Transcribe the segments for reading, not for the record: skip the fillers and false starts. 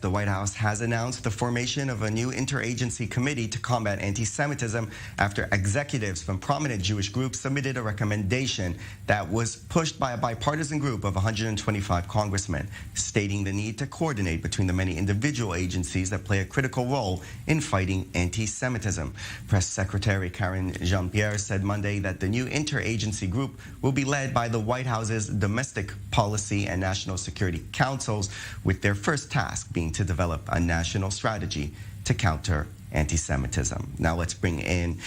The White House has announced the formation of a new interagency committee to combat anti-Semitism after executives from prominent Jewish groups submitted a recommendation that was pushed by a bipartisan group of 125 congressmen, stating the need to coordinate between the many individual agencies that play a critical role in fighting anti-Semitism. Press Secretary Karen Jean-Pierre said Monday that the new interagency group will be led by the White House's Domestic Policy and National Security Councils, with their first task being to develop a national strategy to counter anti-Semitism. Now let's bring in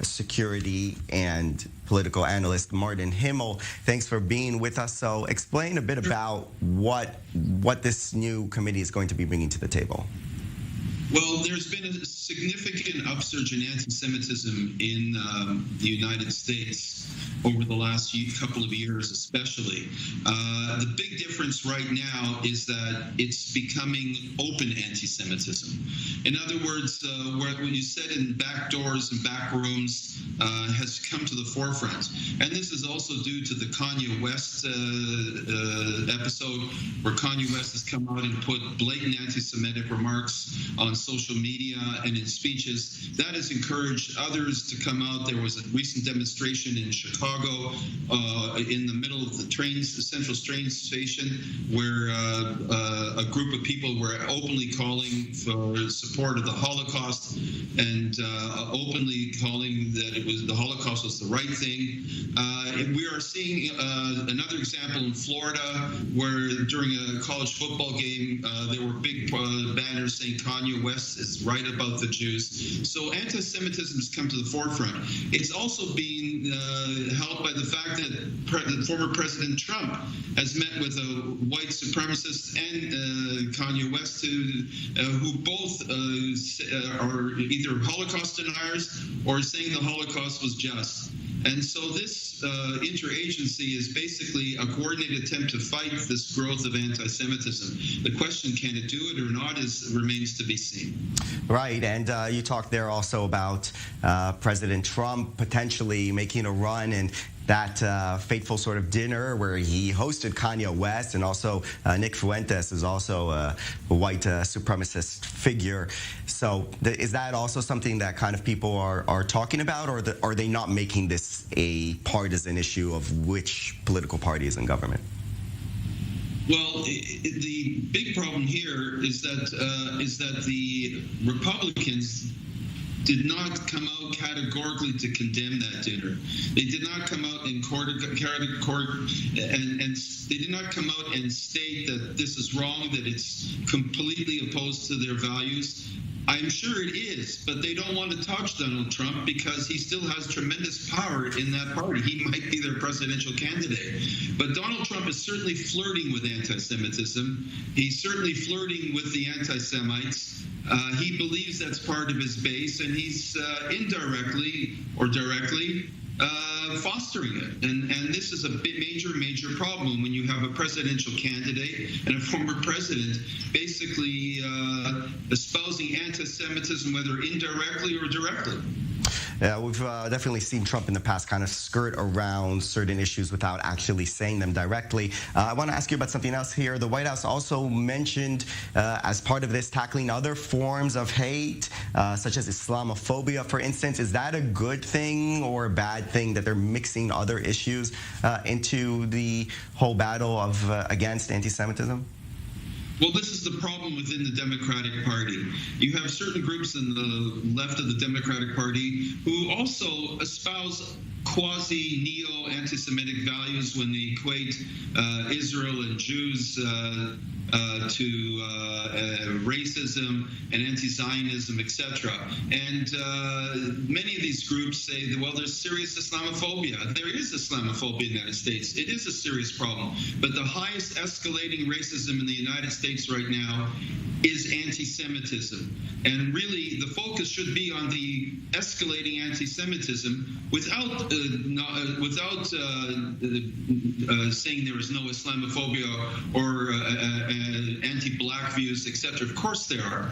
security and political analyst Martin Himmel. Thanks for being with us. So explain a bit about what this new committee is going to be bringing to the table. Well, there's been a significant upsurge in anti-Semitism in the United States over the last couple of years, especially. The big difference right now is that it's becoming open anti-Semitism. In other words, what you said in back doors and back rooms has come to the forefront. And this is also due to the Kanye West episode, where Kanye West has come out and put blatant anti-Semitic remarks on social media and in speeches. That has encouraged others to come out. There was a recent demonstration in Chicago in the middle of the central train station, where a group of people were openly calling for support of the Holocaust and openly calling that the Holocaust was the right thing. We are seeing another example in Florida, where during a college football game, there were big banners saying Kanye West is right about the Jews. So anti-Semitism has come to the forefront. It's also being helped by the fact that former President Trump has met with a white supremacist and Kanye West, who both are either Holocaust deniers or saying the Holocaust was just. And so this interagency is basically a coordinated attempt to fight this growth of anti-Semitism. The question, can it do it or not, remains to be seen. Right, and you talked there also about President Trump potentially making a run and that fateful sort of dinner where he hosted Kanye West, and also Nick Fuentes is also a white supremacist figure. So is that also something that kind of people are talking about, or are they not making this a partisan issue of which political party is in government? Well, the big problem here is that the Republicans did not come out categorically to condemn that dinner. They did not come out in court and they did not come out and state that this is wrong, that it's completely opposed to their values. I'm sure it is, but they don't want to touch Donald Trump because he still has tremendous power in that party. He might be their presidential candidate. But Donald Trump is certainly flirting with anti-Semitism. He's certainly flirting with the anti-Semites. He believes that's part of his base, and he's indirectly or directly fostering it. And this is a major problem when you have a presidential candidate and a former president basically espousing anti-Semitism, whether indirectly or directly. We've definitely seen Trump in the past kind of skirt around certain issues without actually saying them directly. I want to ask you about something else here. The White House also mentioned, as part of this, tackling other forms of hate, such as Islamophobia, for instance. Is that a good thing or a bad thing that they're mixing other issues into the whole battle of against anti-Semitism? Well, this is the problem within the Democratic Party. You have certain groups in the left of the Democratic Party who also espouse quasi-neo-anti-Semitic values when they equate Israel and Jews to racism and anti-Zionism, etc. And many of these groups say that, well, there's serious Islamophobia. There is Islamophobia in the United States. It is a serious problem. But the highest escalating racism in the United States right now is anti-Semitism. And really, the focus should be on the escalating anti-Semitism without saying there is no Islamophobia or anti-black views, etc. Of course there are.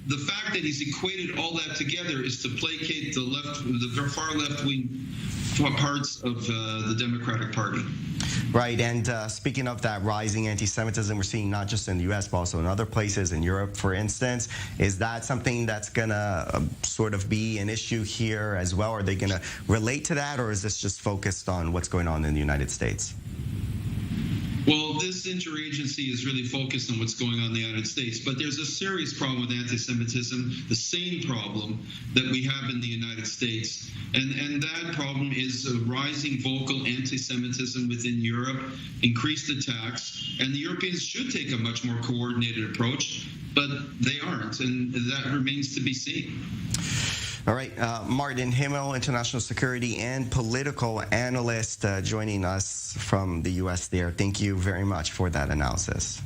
The fact that he's equated all that together is to placate the far left-wing parts of the Democratic Party. Right, and speaking of that rising anti-Semitism, we're seeing not just in the U.S., but also in other places, in Europe, for instance. Is that something that's going to sort of be an issue here as well? Are they going to relate to that, or is this just focused on what's going on in the United States? Well, this interagency is really focused on what's going on in the United States, but there's a serious problem with anti-Semitism, the same problem that we have in the United States. And that problem is a rising vocal anti-Semitism within Europe, increased attacks, and the Europeans should take a much more coordinated approach, but they aren't, and that remains to be seen. All right, Martin Himmel, international security and political analyst, joining us from the U.S. there. Thank you very much for that analysis.